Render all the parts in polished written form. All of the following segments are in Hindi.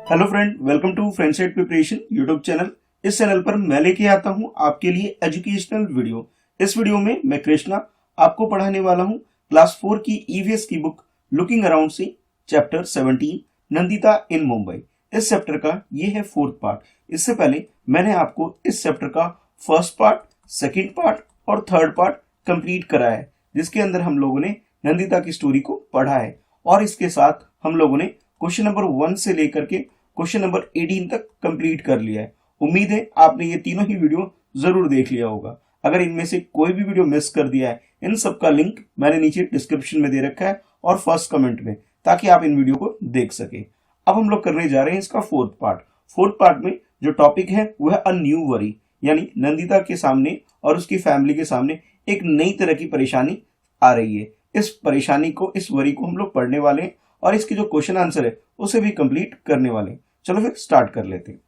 Hello friend, welcome to friendset preparation YouTube channel. इस चैनल पर मैं लेके आता हूं आपके लिए एजुकेशनल वीडियो। इस वीडियो में मैं कृष्णा आपको पढ़ाने वाला हूं क्लास 4 की ईवीएस की बुक लुकिंग अराउंड से चैप्टर 17 नंदिता इन मुंबई। इस चैप्टर का ये है फोर्थ पार्ट। इससे पहले मैंने आपको इस चैप्टर का फर्स्ट पार्ट, सेकेंड पार्ट और थर्ड पार्ट कंप्लीट कराया है, जिसके अंदर हम लोगों ने नंदिता की स्टोरी को पढ़ा है और इसके साथ हम लोगों ने क्वेश्चन नंबर 1 से लेकर के क्वेश्चन नंबर 18 तक कंप्लीट कर लिया है। उम्मीद है आपने ये तीनों ही वीडियो जरूर देख लिया होगा। अगर इनमें से कोई भी वीडियो मिस कर दिया है, इन सब का लिंक मैंने नीचे डिस्क्रिप्शन में दे रखा है और फर्स्ट कमेंट में, ताकि आप इन वीडियो को देख सके। अब हम लोग करने जा रहे हैं इसका फोर्थ पार्ट। फोर्थ पार्ट में जो टॉपिक है वो है अ न्यू वरी, यानी नंदिता के सामने और उसकी फैमिली के सामने एक नई तरह की परेशानी आ रही है। इस परेशानी को, इस वरी को हम लोग पढ़ने वाले हैं और इसके जो क्वेश्चन आंसर है उसे भी कंप्लीट करने वाले हैं। चलो फिर स्टार्ट कर लेते हैं।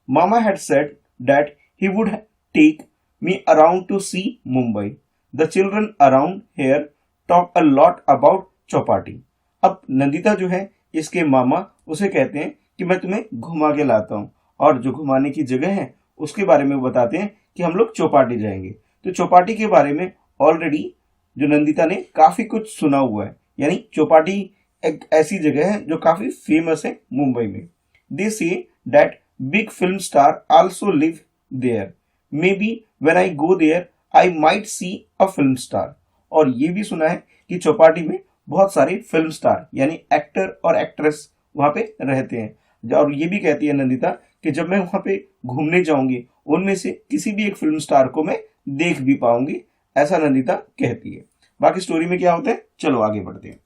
Mama had said that he would take me around to see Mumbai. The children around here talk a lot about Chowpatty. अब नंदिता जो है, इसके मामा उसे कहते हैं कि मैं तुम्हें घुमा के लाता हूँ, और जो घुमाने की जगह है उसके बारे में बताते हैं कि हम लोग चौपाटी जाएंगे। तो चौपाटी के बारे में ऑलरेडी जो नंदिता ने काफी कुछ सुना हुआ है, यानी चौपाटी एक ऐसी जगह है जो काफी फेमस है मुंबई में। They say that big film star also live there. Maybe when I go there, I might see a film star. और ये भी सुना है कि चौपाटी में बहुत सारे फिल्म स्टार यानी एक्टर और एक्ट्रेस वहां पे रहते हैं। और ये भी कहती है नंदिता कि जब मैं वहां पे घूमने जाऊंगी उनमें से किसी भी एक फिल्म स्टार को मैं देख भी पाऊंगी, ऐसा नंदिता कहती है। बाकी स्टोरी में क्या होता है, चलो आगे बढ़ते हैं।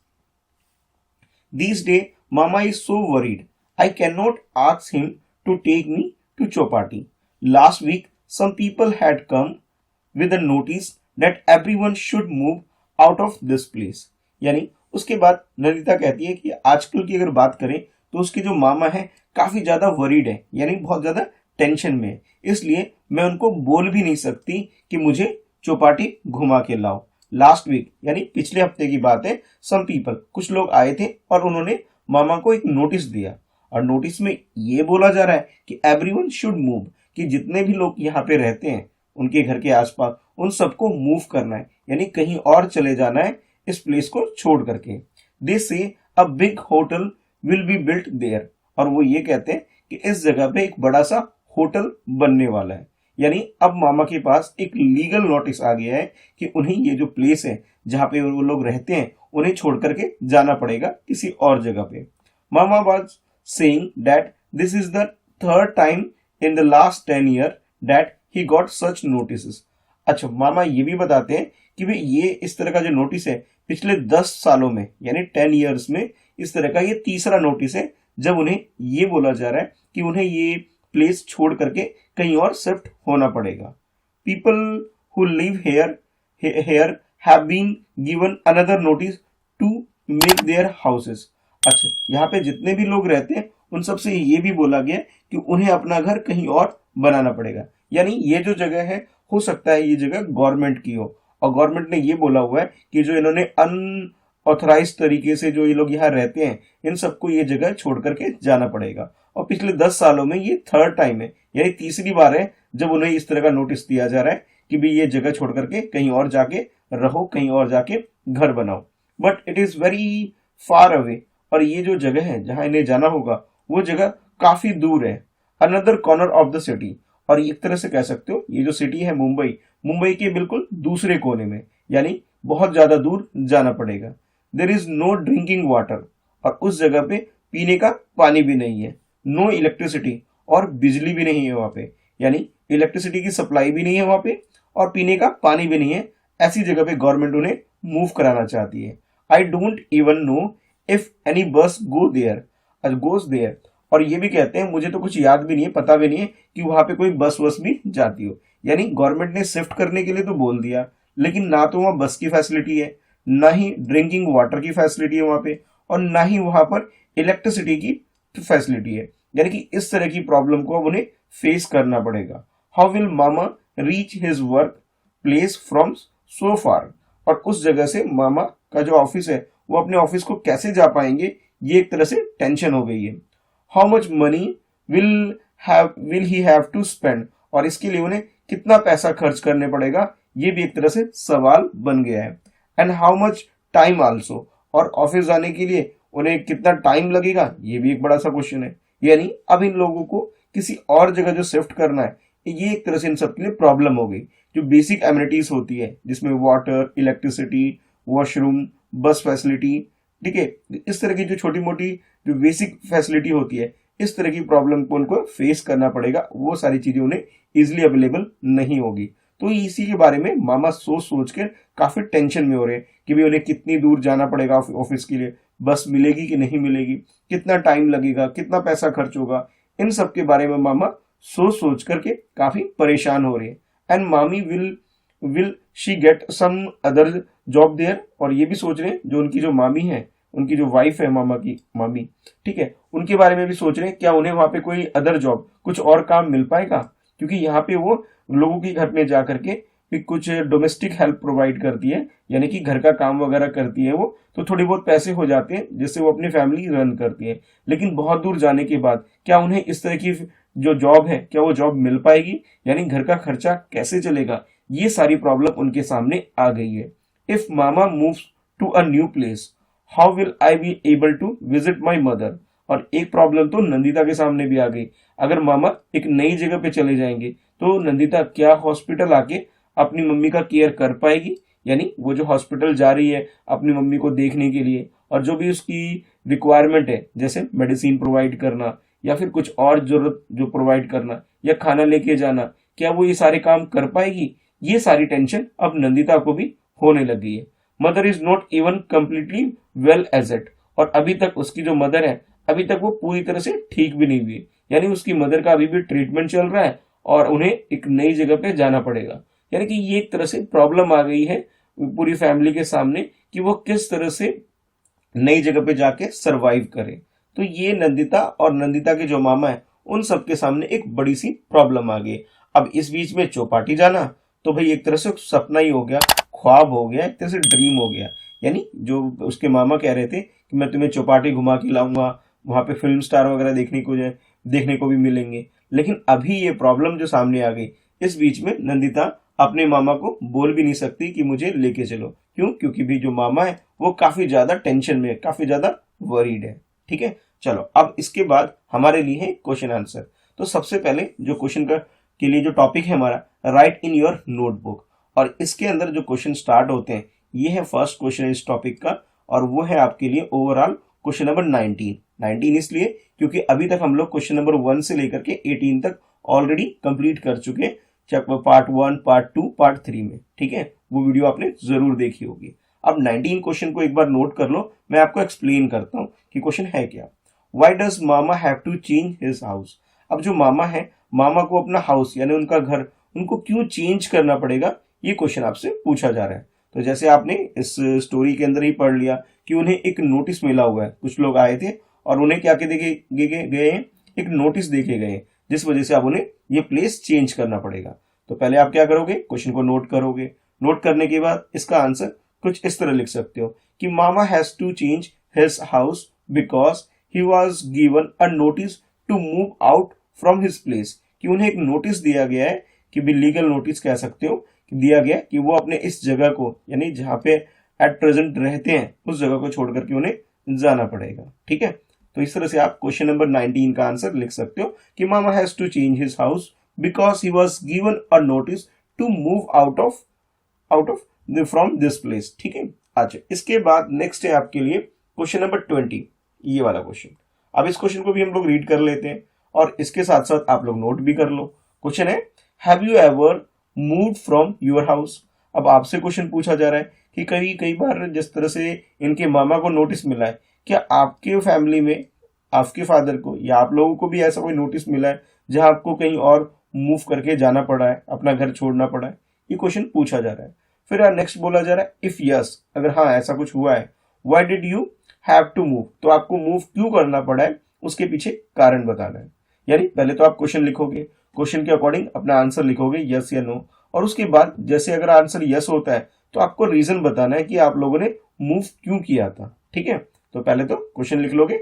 These days, Mama is so worried. I cannot ask him to take me to Chopati. Last week, some people had come with a notice that everyone should move out of this place. यानी उसके बाद नंदिता कहती है कि आजकल की अगर बात करें तो उसके जो मामा है काफी ज्यादा वरीड है, यानी बहुत ज्यादा टेंशन में है। इसलिए मैं उनको बोल भी नहीं सकती कि मुझे चौपाटी घुमा के लाओ। लास्ट वीक यानी पिछले हफ्ते की बात है, सम पीपल कुछ लोग आए थे और उन्होंने मामा को एक नोटिस दिया, और नोटिस में ये बोला जा रहा है कि एवरीवन शुड मूव, कि जितने भी लोग यहाँ पे रहते हैं उनके घर के आसपास उन सबको मूव करना है, यानी कहीं और चले जाना है इस प्लेस को छोड़ करके। They say a big hotel will be built there, और वो ये कहते हैं कि इस जगह पे एक बड़ा सा होटल बनने वाला है। यानी अब मामा के पास एक लीगल नोटिस आ गया है कि उन्हें ये जो प्लेस है जहां पे वो लोग रहते हैं उन्हें छोड़ करके जाना पड़ेगा किसी और जगह पे। Mama was saying that this is the third time in the last 10 year that he got such notice. अच्छा, मामा ये भी बताते हैं कि भाई ये इस तरह का जो नोटिस है पिछले 10 सालों में, यानी 10 ईयर्स में इस तरह का ये तीसरा नोटिस है जब उन्हें ये बोला जा रहा है कि उन्हें ये प्लेस छोड़ करके कहीं और शिफ्ट होना पड़ेगा। People who live here have been given another notice to make their houses. अच्छा, यहाँ पे जितने भी लोग रहते हैं उन सबसे ये भी बोला गया कि उन्हें अपना घर कहीं और बनाना पड़ेगा। यानी ये जो जगह है हो सकता है ये जगह गवर्नमेंट की हो, और गवर्नमेंट ने ये बोला हुआ है कि जो इन्होंने अनऑथराइज तरीके से जो ये लोग यहाँ रहते हैं इन सबको ये जगह छोड़ करके जाना पड़ेगा। और पिछले 10 सालों में ये थर्ड टाइम है, यानी तीसरी बार है जब उन्हें इस तरह का नोटिस दिया जा रहा है कि भी ये जगह छोड़ करके कहीं और जाके रहो, कहीं और जाके घर बनाओ। But it is very far away, और ये जो जगह है जहां इन्हें जाना होगा वो जगह काफी दूर है। Another corner of the city, और एक तरह से कह सकते हो ये जो सिटी है मुंबई, मुंबई के बिल्कुल दूसरे कोने में, यानी बहुत ज्यादा दूर जाना पड़ेगा। There is no drinking water, और उस जगह पे पीने का पानी भी नहीं है। नो इलेक्ट्रिसिटी, और बिजली भी नहीं है वहां पे, यानी इलेक्ट्रिसिटी की सप्लाई भी नहीं है वहां पे और पीने का पानी भी नहीं है। ऐसी जगह पे गवर्नमेंट उन्हें मूव कराना चाहती है। I don't even know if any बस गोज देयर, और ये भी कहते हैं मुझे तो कुछ याद भी नहीं है, पता भी नहीं है कि वहां पे कोई बस वस भी जाती हो। यानी गवर्नमेंट ने शिफ्ट करने के लिए तो बोल दिया, लेकिन ना तो वहां बस की फैसिलिटी है, ना ही ड्रिंकिंग वाटर की फैसिलिटी है वहां पे, और ना ही वहां पर इलेक्ट्रिसिटी की फैसिलिटी है। यानी कि इस तरह की प्रॉब्लम को अब उन्हें फेस करना पड़ेगा। How will mama reach his work place from so far, और उस जगह से मामा का जो ऑफिस है वो अपने ऑफिस को कैसे जा पाएंगे, ये एक तरह से टेंशन हो गई है। How much money will he have to spend, और इसके लिए उन्हें कितना पैसा खर्च करने पड़ेगा, ये भी एक तरह से सवाल बन गया है। And how much time also, और ऑफिस जाने के लिए उन्हें कितना टाइम लगेगा, ये भी एक बड़ा सा क्वेश्चन है। यानी अब इन लोगों को किसी और जगह जो शिफ्ट करना है, ये एक तरह से इन सबके लिए प्रॉब्लम हो गई। जो बेसिक एमिनिटीज होती है जिसमें वाटर, इलेक्ट्रिसिटी, वॉशरूम, बस फैसिलिटी, ठीक है, इस तरह की जो छोटी मोटी जो बेसिक फैसिलिटी होती है, इस तरह की प्रॉब्लम को उनको फेस करना पड़ेगा, वो सारी चीजें उन्हें इजिली अवेलेबल नहीं होगी। तो इसी के बारे में मामा सोच सोच के काफी टेंशन में हो रहे हैं कि भाई उन्हें कितनी दूर जाना पड़ेगा ऑफिस के लिए, बस मिलेगी कि नहीं मिलेगी, कितना टाइम लगेगा, कितना पैसा खर्च होगा, इन सब के बारे में मामा सोच सोच करके काफी परेशान हो रहे हैं। And mami will she get some other job there, और ये भी सोच रहे हैं जो उनकी जो मामी है, उनकी जो वाइफ है मामा की मामी, ठीक है, उनके बारे में भी सोच रहे हैं क्या उन्हें वहां पे कोई अदर जॉब, कुछ और काम मिल पाएगा, क्योंकि यहाँ पे वो लोगों के घर में जा करके भी कुछ डोमेस्टिक हेल्प प्रोवाइड करती है, यानी कि घर का काम वगैरह करती है वो, तो थोड़ी बहुत पैसे हो जाते हैं जिससे वो अपनी फैमिली रन करती है। लेकिन बहुत दूर जाने के बाद क्या उन्हें इस तरह की जो जॉब है, क्या वो जॉब मिल पाएगी, यानी घर का खर्चा कैसे चलेगा, ये सारी प्रॉब्लम उनके सामने आ गई है। If mama moves to a new place, how will I be able to visit my mother, और एक प्रॉब्लम तो नंदिता के सामने भी आ गई। अगर मामा एक नई जगह पे चले जाएंगे तो नंदिता क्या हॉस्पिटल आके अपनी मम्मी का केयर कर पाएगी, यानी वो जो हॉस्पिटल जा रही है अपनी मम्मी को देखने के लिए, और जो भी उसकी रिक्वायरमेंट है जैसे मेडिसिन प्रोवाइड करना या फिर कुछ और जरूरत जो प्रोवाइड करना या खाना लेके जाना, क्या वो ये सारे काम कर पाएगी, ये सारी टेंशन अब नंदिता को भी होने लगी है। Mother is not even completely well as it, और अभी तक उसकी जो मदर है अभी तक वो पूरी तरह से ठीक भी नहीं हुई, यानी उसकी मदर का अभी भी ट्रीटमेंट चल रहा है और उन्हें एक नई जगह पे जाना पड़ेगा। यानी कि ये एक तरह से प्रॉब्लम आ गई है पूरी फैमिली के सामने कि वो किस तरह से नई जगह पे जाके सरवाइव करे। तो ये नंदिता और नंदिता के जो मामा है उन सबके सामने एक बड़ी सी प्रॉब्लम आ गई। अब इस बीच में चौपाटी जाना तो भाई एक तरह से सपना ही हो गया, ख्वाब हो गया, एक तरह से ड्रीम हो गया। यानी जो उसके मामा कह रहे थे कि मैं तुम्हें चौपाटी घुमा के लाऊंगा, वहां पे फिल्म स्टार वगैरह देखने को भी मिलेंगे, लेकिन अभी ये प्रॉब्लम जो सामने आ गई, इस बीच में नंदिता अपने मामा को बोल भी नहीं सकती कि मुझे लेके चलो। क्यों? क्योंकि भी जो मामा है वो काफी ज्यादा टेंशन में है, काफी ज्यादा वरीड है। ठीक है, चलो अब इसके बाद हमारे लिए है क्वेश्चन आंसर। तो सबसे पहले जो क्वेश्चन का के लिए जो टॉपिक है हमारा, राइट इन योर नोटबुक, और इसके अंदर जो क्वेश्चन स्टार्ट होते हैं ये है फर्स्ट क्वेश्चन इस टॉपिक का, और वो है आपके लिए ओवरऑल क्वेश्चन नंबर 19 इसलिए क्योंकि अभी तक हम लोग क्वेश्चन नंबर 1 से लेकर के 18 तक ऑलरेडी कंप्लीट कर चुके हैं, पार्ट 1, पार्ट 2, पार्ट 3 में। ठीक है, वो वीडियो आपने जरूर देखी होगी। अब 19 क्वेश्चन को एक बार नोट कर लो, मैं आपको एक्सप्लेन करता हूँ कि क्वेश्चन है क्या। Why does mama have to change his house. अब जो मामा है, मामा को अपना हाउस यानी उनका घर उनको क्यों चेंज करना पड़ेगा, ये क्वेश्चन आपसे पूछा जा रहा है। तो जैसे आपने इस स्टोरी के अंदर ही पढ़ लिया कि उन्हें एक नोटिस मिला हुआ है, कुछ लोग आए थे और उन्हें क्या के देखे गए हैं, एक नोटिस देखे गए, जिस वजह से अब उन्हें ये प्लेस चेंज करना पड़ेगा। तो पहले आप क्या करोगे, क्वेश्चन को नोट करोगे। नोट करने के बाद इसका आंसर कुछ इस तरह लिख सकते हो कि mama has to change his house because he was given a notice to move out from his place, कि उन्हें एक नोटिस दिया गया है, कि भी लीगल नोटिस कह सकते हो, कि दिया गया कि वो अपने इस जगह को यानी जहां पे एट प्रेजेंट रहते हैं उस जगह को छोड़ करके उन्हें जाना पड़ेगा। ठीक है, तो इस तरह से आप क्वेश्चन नंबर 19 का आंसर लिख सकते हो कि mama has to change his house because he was given a notice to move out of from this place. ठीक है, अच्छा इसके बाद नेक्स्ट है आपके लिए क्वेश्चन नंबर 20, ये वाला क्वेश्चन। अब इस क्वेश्चन को भी हम लोग रीड कर लेते हैं और इसके साथ साथ आप लोग नोट भी कर लो। क्वेश्चन है, have you ever moved from your house. अब आपसे क्वेश्चन पूछा जा रहा है कि कई बार जिस तरह से इनके मामा को नोटिस मिला है, क्या आपके फैमिली में आपके फादर को या आप लोगों को भी ऐसा कोई नोटिस मिला है जहां आपको कहीं और मूव करके जाना पड़ा है, अपना घर छोड़ना पड़ा है, ये क्वेश्चन पूछा जा रहा है। फिर नेक्स्ट बोला जा रहा है, इफ यस, अगर हाँ ऐसा कुछ हुआ है, why did you have to move, तो आपको मूव क्यों करना पड़ा है, उसके पीछे कारण बताना है। यानी पहले तो आप क्वेश्चन लिखोगे, क्वेश्चन के अकॉर्डिंग अपना आंसर लिखोगे यस या नो, और उसके बाद जैसे अगर आंसर यस होता है तो आपको रीजन बताना है कि आप लोगों ने मूव क्यों किया था। ठीक है, तो पहले तो क्वेश्चन लिख लोगे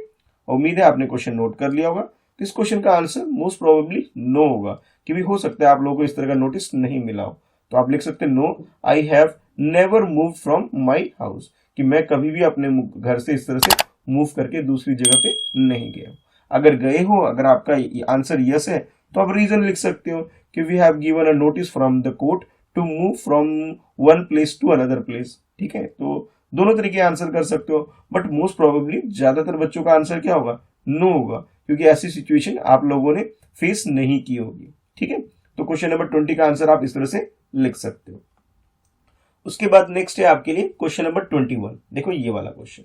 उम्मीद है आपने क्वेश्चन नोट कर लिया होगा। तो इस क्वेश्चन का आंसर मोस्ट प्रोबेबली नो होगा, क्योंकि हो सकता है आप लोगों को इस तरह का नोटिस नहीं मिला हो। तो आप लिख सकते हैं no I have never move from my house, कि मैं कभी भी अपने घर से इस तरह से मूव करके दूसरी जगह पे नहीं गया। अगर गए हो, अगर आपका आंसर यस है, तो आप रीजन लिख सकते हो कि we have given a notice from the court to move from one place to another place. ठीक है, तो दोनों तरीके आंसर कर सकते हो, बट मोस्ट प्रोबेबली ज्यादातर बच्चों का आंसर क्या होगा? नो होगा, क्योंकि ऐसी सिचुएशन आप लोगों ने फेस नहीं की होगी। ठीक है, तो क्वेश्चन नंबर 20 का आंसर आप इस तरह से लिख सकते हो। उसके बाद नेक्स्ट है आपके लिए क्वेश्चन नंबर 21। देखो ये वाला क्वेश्चन,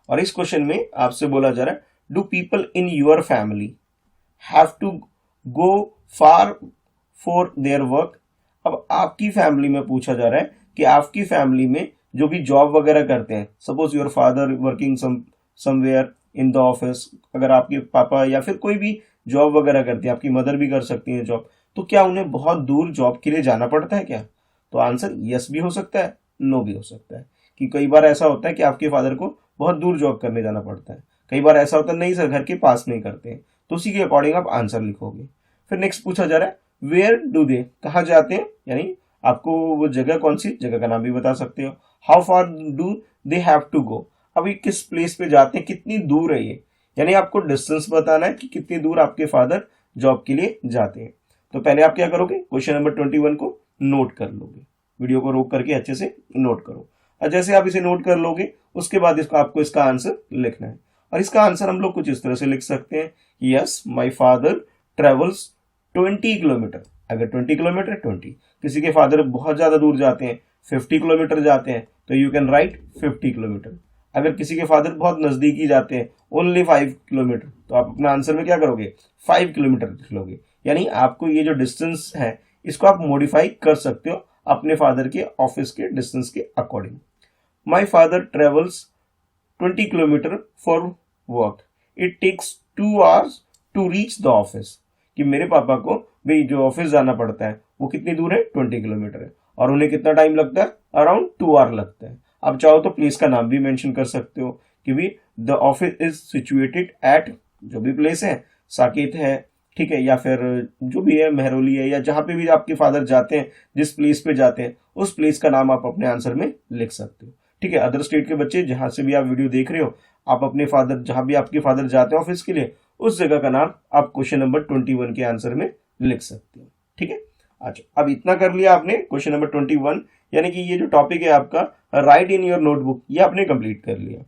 और इस क्वेश्चन में आपसे बोला जा रहा है, do people in your family have to go far for their work. अब आपकी फैमिली में पूछा जा रहा है कि आपकी फैमिली में जो भी जॉब वगैरह करते हैं, suppose your father working somewhere in the office, अगर आपके पापा या फिर कोई भी जॉब वगैरह करते हैं, आपकी मदर भी कर सकती है जॉब, तो क्या उन्हें बहुत दूर जॉब के लिए जाना पड़ता है क्या? तो आंसर यस भी हो सकता है, नो भी हो सकता है, कि कई बार ऐसा होता है कि आपके फादर को बहुत दूर जॉब करने जाना पड़ता है, कई बार ऐसा होता है नहीं सर घर के पास नहीं करते हैं, तो उसी के अकॉर्डिंग आप आंसर लिखोगे। फिर नेक्स्ट पूछा जा रहा है, वेयर डू दे, कहाँ जाते हैं, यानी आपको वो जगह कौन सी जगह का नाम भी बता सकते हो। How far do they have to go, अभी किस प्लेस पे जाते हैं, कितनी दूर है ये, यानी आपको डिस्टेंस बताना है कि कितनी दूर आपके फादर जॉब के लिए जाते हैं। तो पहले आप क्या करोगे, क्वेश्चन नंबर 21 को नोट कर लोगे, वीडियो को रोक करके अच्छे से नोट करो, और जैसे आप इसे नोट कर लोगे उसके बाद इसको आपको इसका आंसर लिखना है। और इसका आंसर हम लोग कुछ इस तरह से लिख सकते हैं, yes my father travels 20 kilometre. अगर 20 किलोमीटर 20, किसी के फादर बहुत ज्यादा दूर जाते हैं, 50 किलोमीटर जाते हैं, तो यू कैन राइट 50 किलोमीटर। अगर किसी के फादर बहुत नजदीकी जाते हैं, ओनली 5 किलोमीटर, तो आप अपना आंसर में क्या करोगे, 5 किलोमीटर लिख लोगे। यानी आपको ये जो डिस्टेंस है इसको आप मॉडिफाई कर सकते हो अपने फादर के ऑफिस के डिस्टेंस के according. My father travels 20 kilometre for work, it takes 2 hours to reach the office, कि मेरे पापा को भाई जो ऑफिस जाना पड़ता है वो कितनी दूर है, 20 किलोमीटर है, और उन्हें कितना टाइम लगता है, अराउंड 2 आवर लगता है। आप चाहो तो प्लेस का नाम भी मेंशन कर सकते हो कि भी the office is situated at, जो भी प्लेस है, साकेत है, ठीक है, या फिर जो भी है महरौली है, या जहां पे भी आपके फादर जाते हैं, जिस प्लेस पे जाते हैं उस प्लेस का नाम आप अपने आंसर में लिख सकते हो। ठीक है, अदर स्टेट के बच्चे जहां से भी आप वीडियो देख रहे हो, आप अपने फादर जहां भी आपके फादर जाते हैं ऑफिस के लिए, उस जगह का नाम आप क्वेश्चन नंबर 21 के आंसर में लिख सकते हो। ठीक है, अच्छा अब इतना कर लिया आपने क्वेश्चन नंबर 21, यानी कि ये जो टॉपिक है आपका राइट इन योर नोटबुक, ये आपने कंप्लीट कर लिया।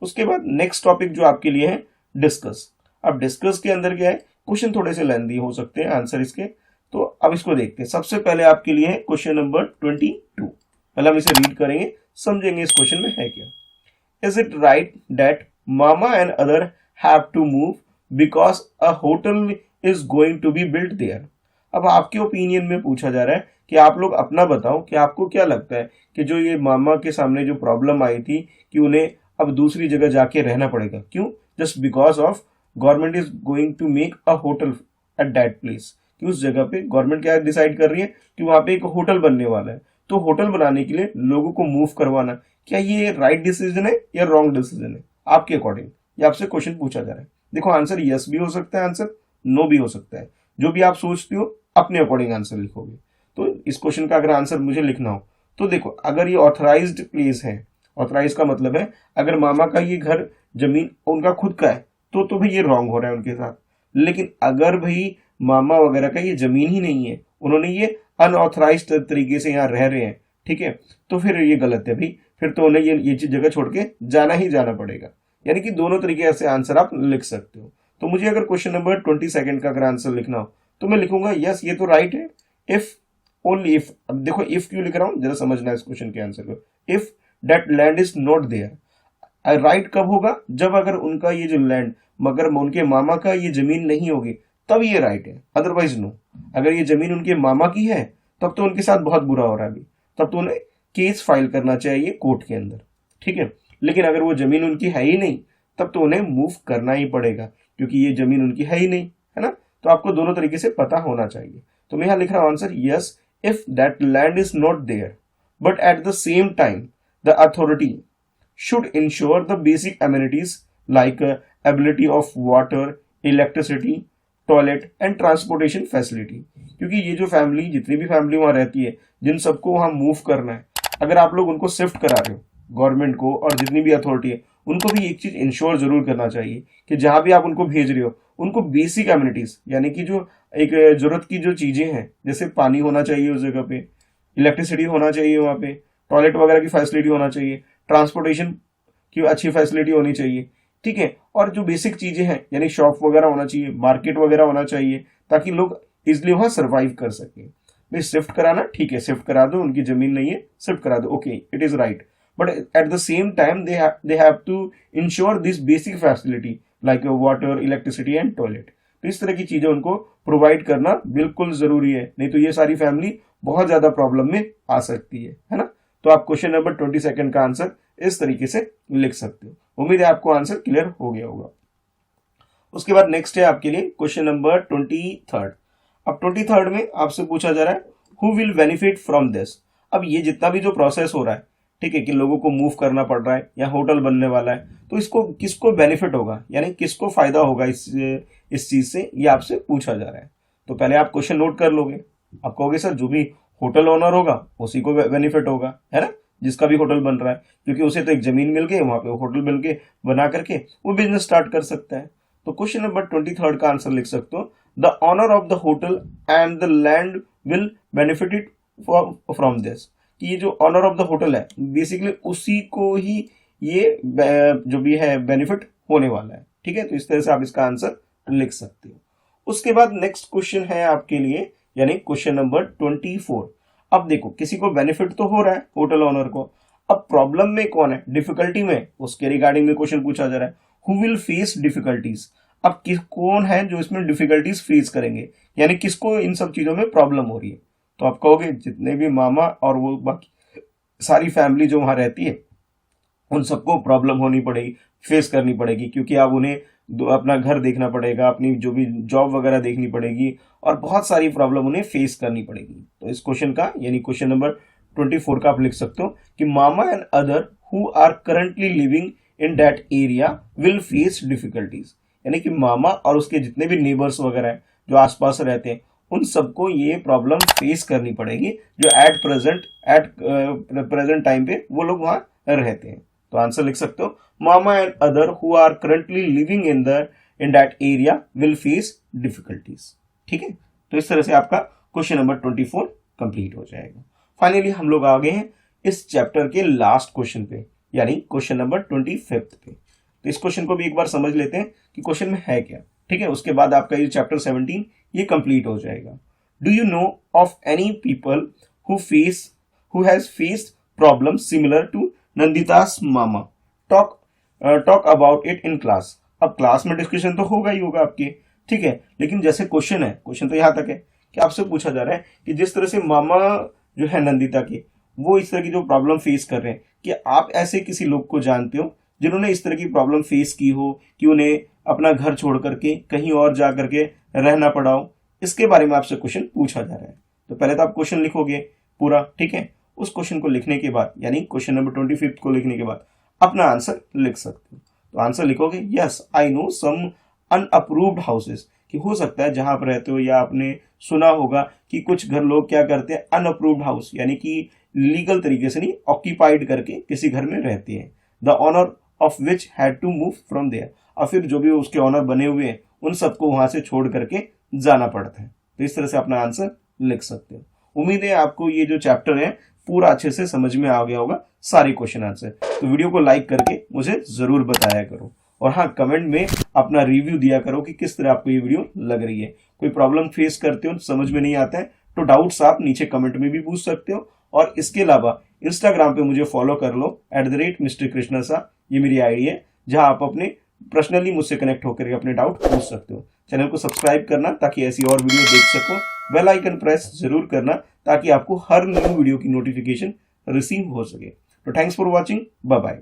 उसके बाद नेक्स्ट टॉपिक जो आपके लिए है डिस्कस। अब डिस्कस के अंदर क्या है, क्वेश्चन थोड़े से लेंथी हो सकते हैं आंसर इसके, तो अब इसको देखते हैं। सबसे पहले आपके लिए है क्वेश्चन नंबर 22। पहले हम इसे रीड करेंगे, समझेंगे इस क्वेश्चन में है क्या। Is it right that mama and other have to move because a hotel is going to be built there. अब आपके ओपिनियन में पूछा जा रहा है कि आप लोग अपना बताओ कि आपको क्या लगता है कि जो ये मामा के सामने जो प्रॉब्लम आई थी कि उन्हें अब दूसरी जगह जाके रहना पड़ेगा, क्यों, just because of government is going to make a hotel at that place, कि उस जगह पे गवर्नमेंट क्या डिसाइड कर रही है कि वहां पे एक होटल बनने वाला है, तो होटल बनाने के लिए लोगों को मूव करवाना, क्या ये राइट डिसीजन है या रॉन्ग डिसीजन है आपके अकॉर्डिंग, ये आपसे क्वेश्चन पूछा जा रहा है। देखो आंसर यस भी हो सकता है, आंसर नो भी हो सकता है, जो भी आप सोचते हो अपने अकॉर्डिंग आंसर लिखोगे। तो इस क्वेश्चन का अगर आंसर मुझे लिखना हो तो देखो, अगर ये ऑथराइज्ड प्लेस है, ऑथराइज का मतलब है अगर मामा का ये घर जमीन उनका खुद का है तो भाई ये रॉन्ग हो रहा है उनके साथ। लेकिन अगर भाई मामा वगैरह का ये जमीन ही नहीं है, उन्होंने ये अनऑथराइज तरीके से यहाँ रह रहे हैं, ठीक है, तो फिर ये गलत है भाई, फिर तो उन्हें ये चीज जगह छोड़ के जाना ही जाना पड़ेगा। यानी कि दोनों तरीके से आंसर आप लिख सकते हो। तो मुझे अगर क्वेश्चन नंबर 22 का अगर आंसर लिखना हो तो मैं लिखूंगा यस ये तो राइट है, इफ ओनली इफ। अब देखो इफ क्यों लिख रहा हूं जरा समझना है इस क्वेश्चन के आंसर को। If that land is not there, right कब होगा, जब अगर उनका ये जो लैंड मगर उनके मामा का ये जमीन नहीं होगी तब ये राइट है, अदरवाइज नो। अगर ये जमीन उनके मामा की है तब तो उनके साथ बहुत बुरा हो रहा है अभी, तब तो उन्हें केस फाइल करना चाहिए कोर्ट के अंदर, ठीक है। लेकिन अगर वो जमीन उनकी है ही नहीं तब तो उन्हें मूव करना ही पड़ेगा, क्योंकि ये जमीन उनकी है ही नहीं, है ना। तो आपको दोनों तरीके से पता होना चाहिए। तो मैं यहां लिख रहा हूं answer yes if that land is not there but at the same time the authority should ensure the basic amenities like ability of water, electricity, toilet and transportation facility. क्योंकि ये जो फैमिली, जितनी भी फैमिली वहाँ रहती है, जिन सबको वहाँ मूव करना है, अगर आप लोग उनको शिफ्ट करा रहे हो, गवर्नमेंट को और जितनी भी अथॉरिटी है उनको भी एक चीज इंश्योर जरूर करना चाहिए कि जहां भी आप उनको भेज रहे हो उनको बेसिक एमिनिटीज, यानी कि जो एक जरूरत की जो चीजें हैं, जैसे पानी होना चाहिए उस जगह पे, इलेक्ट्रिसिटी होना चाहिए वहाँ पे, टॉयलेट वगैरह की फैसिलिटी होना चाहिए, ट्रांसपोर्टेशन की अच्छी फैसिलिटी होनी चाहिए, ठीक है। और जो बेसिक चीजें हैं यानी शॉप वगैरह होना चाहिए, मार्केट वगैरह होना चाहिए, ताकि लोग इजिली वहां सर्वाइव कर सके। भाई शिफ्ट कराना ठीक है, शिफ्ट करा दो, उनकी जमीन नहीं है, शिफ्ट करा दो, okay, it is right, but at the same time they have to ensure this basic facility like water, electricity and toilet। तो इस तरह की चीजें उनको प्रोवाइड करना बिल्कुल जरूरी है, नहीं तो ये सारी फैमिली बहुत ज्यादा प्रॉब्लम में आ सकती है ना। तो आप क्वेश्चन नंबर 22 का आंसर इस तरीके से लिख सकते हो। उम्मीद है आपको आंसर क्लियर हो गया होगा। उसके बाद नेक्स्ट है आपके लिए क्वेश्चन नंबर 23। अब 23 में आपसे पूछा जा रहा है who will benefit from this. अब ये जितना भी जो प्रोसेस हो रहा है, ठीक है, कि लोगों को मूव करना पड़ रहा है या होटल बनने वाला है, तो इसको किसको बेनिफिट होगा, यानी किसको फायदा होगा इस चीज से, ये आपसे पूछा जा रहा है। तो पहले आप क्वेश्चन नोट कर लोगे। आप कहोगे सर जो भी होटल ओनर होगा उसी को बेनिफिट होगा, है ना, जिसका भी होटल बन रहा है, क्योंकि उसे तो एक जमीन मिल गई, वहां पे होटल बन के बना करके वो बिजनेस स्टार्ट कर सकता है। तो क्वेश्चन नंबर 23 का आंसर लिख सकते हो the owner of the hotel and the land will benefited from this. कि ये जो ऑनर ऑफ द होटल है बेसिकली उसी को ही ये जो भी है बेनिफिट होने वाला है, ठीक है। तो इस तरह से आप इसका आंसर लिख सकते हो। उसके बाद नेक्स्ट क्वेश्चन है आपके लिए, यानी क्वेश्चन नंबर 24। अब देखो किसी को बेनिफिट तो हो रहा है होटल ओनर को, अब प्रॉब्लम में कौन है, डिफिकल्टी में, उसके रिगार्डिंग में क्वेश्चन पूछा जा रहा है हु विल फेस डिफिकल्टीज। अब कौन है जो इसमें डिफिकल्टीज फेस करेंगे, यानी किसको इन सब चीजों में प्रॉब्लम हो रही है। तो आप कहोगे जितने भी मामा और वो बाकी सारी फैमिली जो वहां रहती है उन सबको प्रॉब्लम होनी पड़ेगी, फेस करनी पड़ेगी, क्योंकि अब उन्हें अपना घर देखना पड़ेगा, अपनी जो भी जॉब वगैरह देखनी पड़ेगी और बहुत सारी प्रॉब्लम उन्हें फेस करनी पड़ेगी। तो इस क्वेश्चन का यानी क्वेश्चन नंबर 24 का आप लिख सकते हो कि mama and other who are currently living in that area will face difficulties. यानी कि मामा और उसके जितने भी नेबर्स वगैरह हैं जो आसपास रहते हैं उन सबको ये प्रॉब्लम फेस करनी पड़ेगी जो एट प्रेजेंट टाइम पे वो लोग वहां रहते हैं। तो आंसर लिख सकते हो mama and other who are currently living in that area will face difficulties, ठीक है। तो इस तरह से आपका क्वेश्चन नंबर 24 कंप्लीट हो जाएगा। फाइनली हम लोग आ गए हैं इस चैप्टर के लास्ट क्वेश्चन पे, यानी क्वेश्चन नंबर 25 पे। तो इस क्वेश्चन को भी एक बार समझ लेते हैं कि क्वेश्चन में है क्या, ठीक है। उसके बाद आपका ये चैप्टर 17 ये कंप्लीट हो जाएगा। Do you know of any people who has faced problem similar to Nandita's mama, talk about it in class. अब क्लास में डिस्कशन तो होगा ही होगा आपके, ठीक है, लेकिन जैसे क्वेश्चन है, क्वेश्चन तो यहां तक है कि आपसे पूछा जा रहा है कि जिस तरह से मामा जो है नंदिता के, वो इस तरह की जो प्रॉब्लम फेस कर रहे हैं, कि आप ऐसे किसी लोग को जानते हो जिन्होंने इस तरह की प्रॉब्लम फेस की हो कि उन्हें अपना घर छोड़ करके कहीं और जा करके रहना पड़ा हो, इसके बारे में आपसे क्वेश्चन पूछा जा रहा है। तो पहले तो आप क्वेश्चन लिखोगे पूरा, ठीक है। उस क्वेश्चन को लिखने के बाद यानी क्वेश्चन नंबर 25 को लिखने के बाद अपना आंसर लिख सकते हो। तो आंसर लिखोगे yes I know some unapproved houses, कि हो सकता है जहां आप रहते हो या आपने सुना होगा कि कुछ घर लोग क्या करते हैं, अनअप्रूव्ड हाउस यानी कि लीगल तरीके से नहीं, ऑक्यूपाइड करके किसी घर में रहते हैं। The owner of which had to move from there, और फिर जो भी उसके ऑनर बने हुए हैं उन सबको वहां से छोड़ करके जाना पड़ता है। तो इस तरह से अपना आंसर लिख सकते हो। उम्मीद है आपको ये जो चैप्टर है पूरा अच्छे से समझ में आ गया होगा, सारे क्वेश्चन आंसर। तो वीडियो को लाइक करके मुझे जरूर बताया करो, और हाँ कमेंट में अपना रिव्यू दिया करो कि किस तरह आपको ये वीडियो लग रही है। कोई प्रॉब्लम फेस करते हो, समझ में नहीं आता है, तो डाउट्स आप नीचे कमेंट में भी पूछ सकते हो। और इसके अलावा इंस्टाग्राम पे मुझे फॉलो कर लो @Mr. Krishna सा, ये मेरी आईडी है, जहां आप अपने पर्सनली मुझसे कनेक्ट होकर अपने डाउट पूछ सकते हो। चैनल को सब्सक्राइब करना ताकि ऐसी और वीडियो देख सको, बेल आइकन प्रेस जरूर करना ताकि आपको हर न्यू वीडियो की नोटिफिकेशन रिसीव हो सके। तो thanks for watching, bye bye.